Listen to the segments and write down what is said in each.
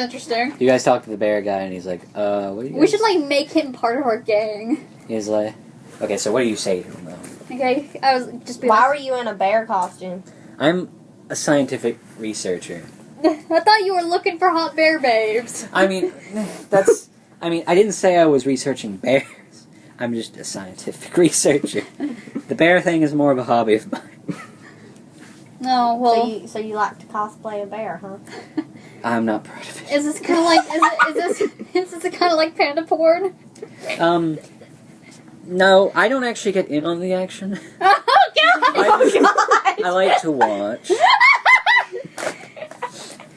interesting. You guys talk to the bear guy, and he's like, what do you guys... We should, like, make him part of our gang. He's like... Okay, so what do you say to him, though? Okay, I was just being Why were you in a bear costume? I'm a scientific researcher. I thought you were looking for hot bear babes. I mean, that's... I mean, I didn't say I was researching bears. I'm just a scientific researcher. The bear thing is more of a hobby of mine. No, well... So you like to cosplay a bear, huh? I'm not proud of it. Is this kind of like... Is this kind of like panda porn? No, I don't actually get in on the action. Oh, God! I like to watch.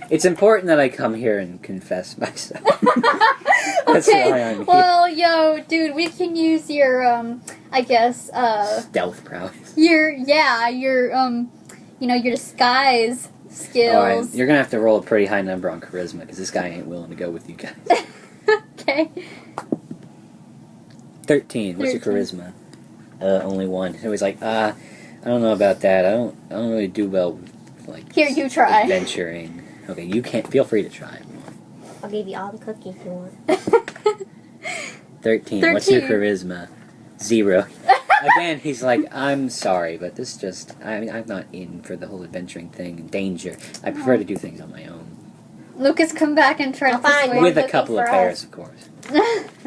It's important that I come here and confess myself. That's why I'm here. Well, yo, dude, we can use your, I guess, Stealth prowess. your disguise skills. Alright, you're gonna have to roll a pretty high number on charisma, because this guy ain't willing to go with you guys. Okay. 13. What's your charisma? Only 1. So he's like, I don't know about that. I don't really do well with, like... Here, you try. Adventuring. Okay, you can't... Feel free to try. I'll give you all the cookies you want. 13. What's your charisma? 0. Again, he's like, I'm sorry, but this just... I mean, I'm not in for the whole adventuring thing and danger. I prefer to do things on my own. Lucas, come back and try to persuade With a couple of bears, of course.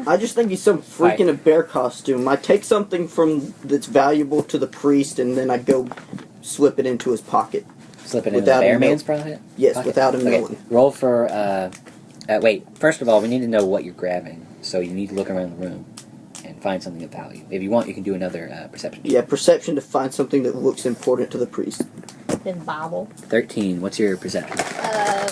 I just think he's some freak in a bear costume. I take something that's valuable to the priest, and then I go slip it into his pocket. Slip it into the bear man's pocket? Yes, without him knowing. Roll for, wait, first of all, we need to know what you're grabbing. So you need to look around the room and find something of value. If you want, you can do another perception check. Yeah, perception to find something that looks important to the priest. His Bible. 13. What's your perception?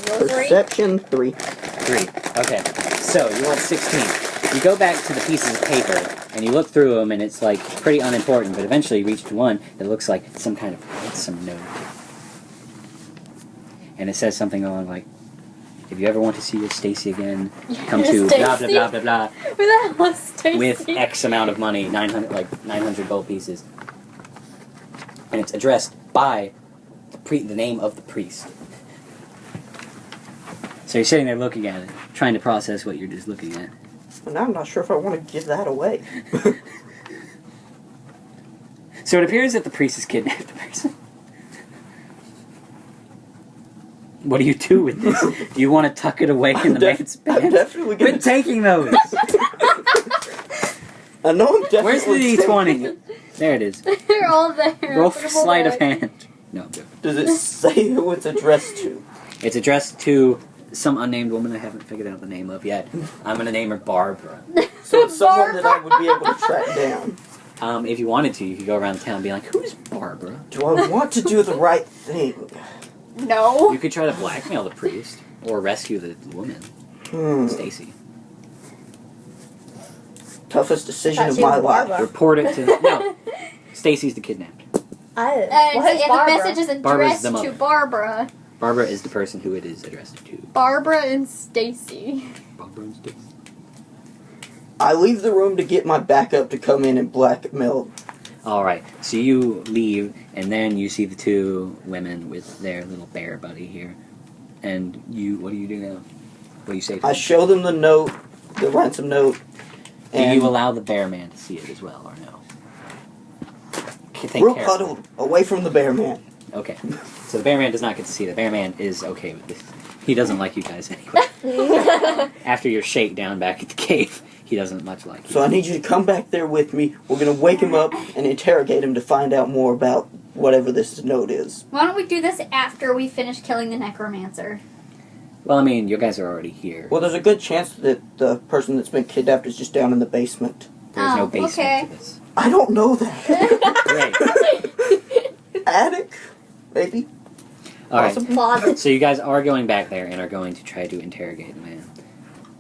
Rosary? Perception 3. 3. Okay. So you want 16. You go back to the pieces of paper and you look through them, and it's like pretty unimportant. But eventually you reach to one that looks like some kind of ransom note, and it says something along like, "If you ever want to see your Stacy again, come to blah blah blah blah blah." Who the hell is Stacy? With X amount of money, 900 gold pieces, and it's addressed by the name of the priest. So you're sitting there looking at it, trying to process what you're just looking at. And I'm not sure if I want to give that away. So it appears that the priest has kidnapped the person. What do you do with this? Do you want to tuck it away in the man's bed? I'm definitely going Quit taking those! I know I'm definitely Where's the D20? There it is. They're all there. Roll for sleight of hand. No, I'm joking. Does it say who it's addressed to? It's addressed to some unnamed woman I haven't figured out the name of yet. I'm going to name her Barbara. So it's someone that I would be able to track down. If you wanted to, you could go around town and be like, who's Barbara? Do I want to do the right thing? No. You could try to blackmail the priest or rescue the woman, Stacy. Toughest decision of Thought she my was life. Barbara. Report it to... No. Stacy's the kidnapped. Oh. And What is the Barbara? message is Barbara's addressed the mother. to Barbara. Barbara is the person who it is addressed to. Barbara and Stacy. Barbara and Stacy. I leave the room to get my backup to come in and blackmail. Alright, so you leave, and then you see the two women with their little bear buddy here. And you, what do you do now? What do you say to I them? show them the note, the ransom note. Do And you allow the bear man to see it as well, or no? Think real carefully. huddled, away from the bear man. Okay. So the bear man does not get to see it. The bear man is okay with this. He doesn't like you guys anyway. After your shakedown back at the cave, he doesn't much like you. So I need you to come back there with me. We're going to wake him up and interrogate him to find out more about whatever this note is. Why don't we do this after we finish killing the necromancer? Well, I mean, you guys are already here. Well, there's a good chance that the person that's been kidnapped is just down in the basement. There's no Oh, basement okay. to this. I don't know that. Great. Attic? Maybe? Alright. Closet. So you guys are going back there and are going to try to interrogate the man.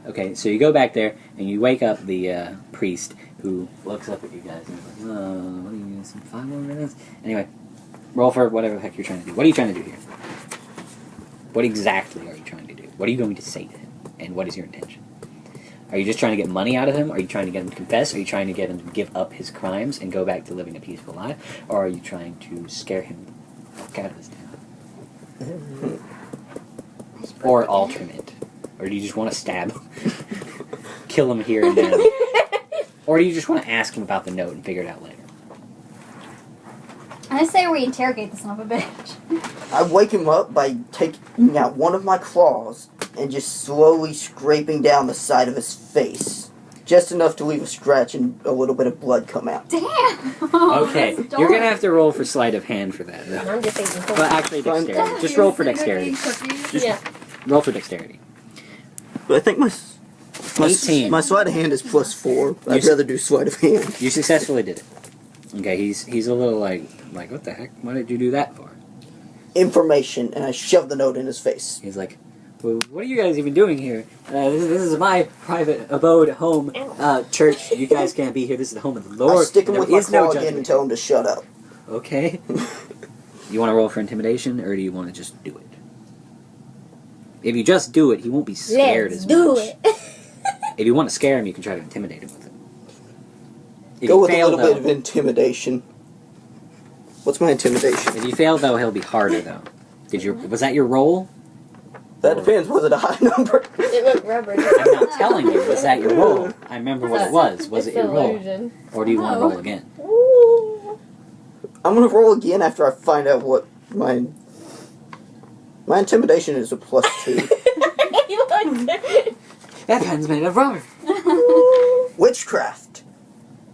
Okay, so you go back there and you wake up the priest who looks up at you guys and is like, what are you doing? 5 more minutes? Anyway, roll for whatever the heck you're trying to do. What are you trying to do here? What exactly are you trying to do? What are you going to say to him? And what is your intention? Are you just trying to get money out of him? Are you trying to get him to confess? Are you trying to get him to give up his crimes and go back to living a peaceful life? Or are you trying to scare him out of his town? Or alternate. Or do you just want to stab him? Kill him here and now? Or do you just want to ask him about the note and figure it out later? I say we interrogate the son of a bitch. I wake him up by taking out one of my claws and just slowly scraping down the side of his face. Just enough to leave a scratch and a little bit of blood come out. Damn! Okay, That's you're going to dark. have to roll for sleight of hand for that, though. I'm just eating cookies. But actually, Fine. dexterity. Just roll for dexterity. Cookies. Yeah. Roll for dexterity. But I think my 18. my sleight of hand is +4. I'd rather do sleight of hand. You successfully did it. Okay, he's a little like, what the heck? What did you do that for? Information, and I shove the note in his face. He's like, well, what are you guys even doing here? This is my private abode, home, church. You guys can't be here. This is the home of the Lord. I stick him There with my is no claw again judgment. and tell him to shut up. Okay. You want to roll for intimidation, or do you want to just do it? If you just do it, he won't be scared Let's as do much. it. If you want to scare him, you can try to intimidate him with it. If Go you with a fail, little bit of though, intimidation. What's my intimidation? if you fail, though, he'll be harder, though. Was that your roll? That depends. Was it a high number? It looked rubbery. I'm not telling you. Was that your roll? I remember what it was. Was it It's your an roll? illusion. Or do you want to roll again? Ooh. I'm gonna roll again after I find out what my intimidation is a +2. That pen's made of rubber. Witchcraft.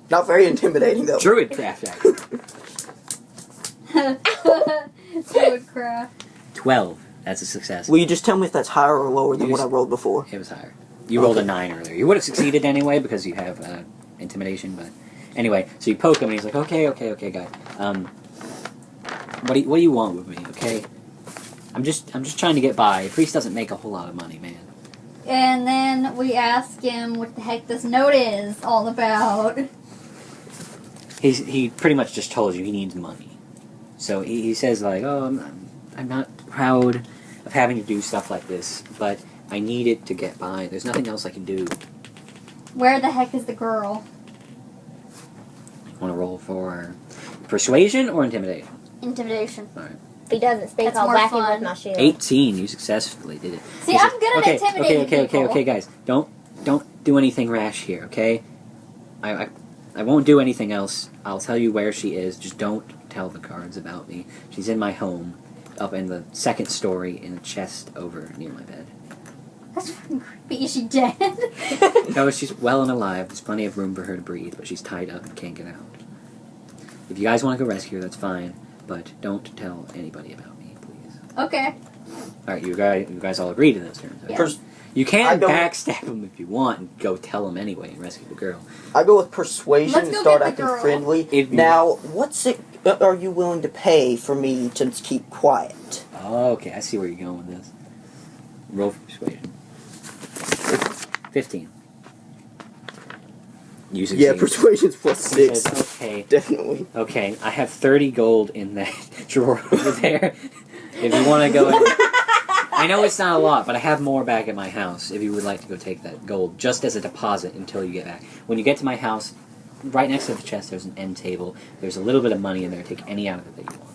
Not very intimidating though. Druid craft act. Druidcraft. 12. That's a success. Will you just tell me if that's higher or lower than You what I just- rolled before? It was higher. You rolled a Okay. 9 earlier. You would have succeeded anyway because you have intimidation. But anyway, so you poke him and he's like, okay, guys. What do you want with me? Okay. I'm just trying to get by. A priest doesn't make a whole lot of money, man. And then we ask him what the heck this note is all about. He pretty much just told you he needs money. So he says like, oh, I'm not proud of having to do stuff like this, but I need it to get by. There's nothing else I can do. Where the heck is the girl? Want to roll for persuasion or intimidation? Intimidation. If he doesn't speak, That's I'll more whack him fun. with my shield. 18. You successfully did it. See, He I'm says, good at intimidating people. Okay, guys. Don't do anything rash here, okay? I won't do anything else. I'll tell you where she is. Just don't tell the guards about me. She's in my home, up in the second story in a chest over near my bed. That's fucking creepy. Is she dead? No, she's well and alive. There's plenty of room for her to breathe, but she's tied up and can't get out. If you guys want to go rescue her, that's fine, but don't tell anybody about me, please. Okay. Alright, you guys all agree to those terms. right? Yeah. Pers- You I can don't- backstab him if you want and go tell him anyway and rescue the girl. I go with persuasion Let's and go start get the acting girl. friendly. If you- Now, what's it are you willing to pay for me to keep quiet? Oh, okay, I see where you're going with this. Roll for persuasion. 15. You succeed. Yeah, persuasion's He +6. says, okay, Definitely. okay, I have 30 gold in that drawer over there. If you want to go in... I know it's not a lot, but I have more back at my house if you would like to go take that gold, just as a deposit until you get back. When you get to my house, right next to the chest there's an end table. There's a little bit of money in there. Take any out of it that you want.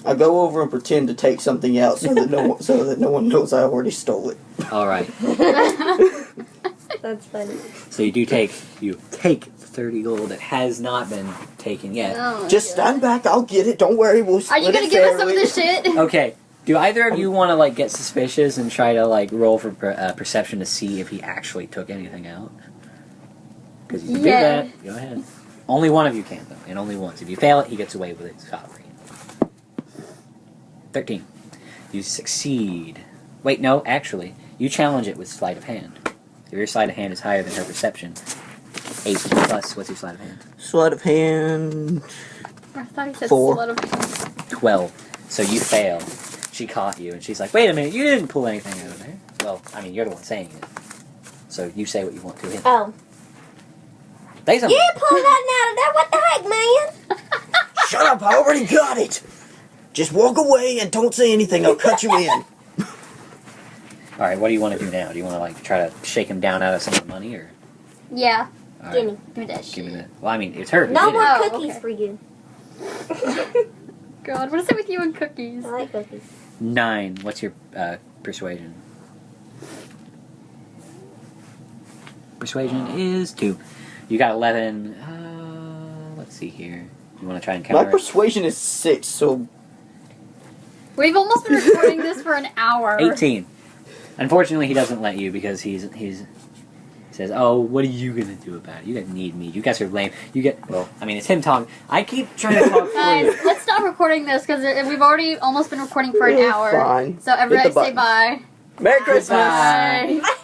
I go over and pretend to take something out so that no one knows I already stole it. Alright, That's funny. so you take the 30 gold that has not been taken yet. Oh, Just stand back, I'll get it. Don't worry, we'll Are split you gonna it give us some of fairly. this shit? Okay, do either of you want to, like, get suspicious and try to, like, roll for perception to see if he actually took anything out? Because you can Yeah. do that. Go ahead. Only one of you can, though, and only once. If you fail it, he gets away with it scot-free. 13. You succeed. Wait, no, actually, you challenge it with sleight of hand. If your sleight of hand is higher than her perception, 8 plus, what's your sleight of hand? Sleight of hand. I thought he said 4. slut of 12. So you fail. She caught you, and she's like, wait a minute, you didn't pull anything out of there. Well, I mean, you're the one saying it. So you say what you want to him. Oh. Say something. You didn't pull nothing out of there. What the heck, man? Shut up, I already got it. Just walk away and don't say anything, I'll cut you in. Alright, what do you want to do now? Do you want to, like, try to shake him down out of some of the money, or? Yeah. All Gimme. right, Give me that shit. give me that. Well, I mean, it's her. who No did more it. Oh, cookies okay. for you. God, what is it with you and cookies? I like cookies. 9. What's your persuasion? persuasion is 2. You got 11. Let's see here. You want to try and counter My it? persuasion is 6, so We've almost been recording this for an hour. 18. Unfortunately, he doesn't let you because he says, "Oh, what are you gonna do about it? You guys need me. You guys are lame. You get well. I mean, it's him talking. I keep trying to talk for Guys, you." let's stop recording this because we've already almost been recording for an Yeah, hour. fine. So everybody Hit the say button. bye. Merry Christmas! Bye. Bye.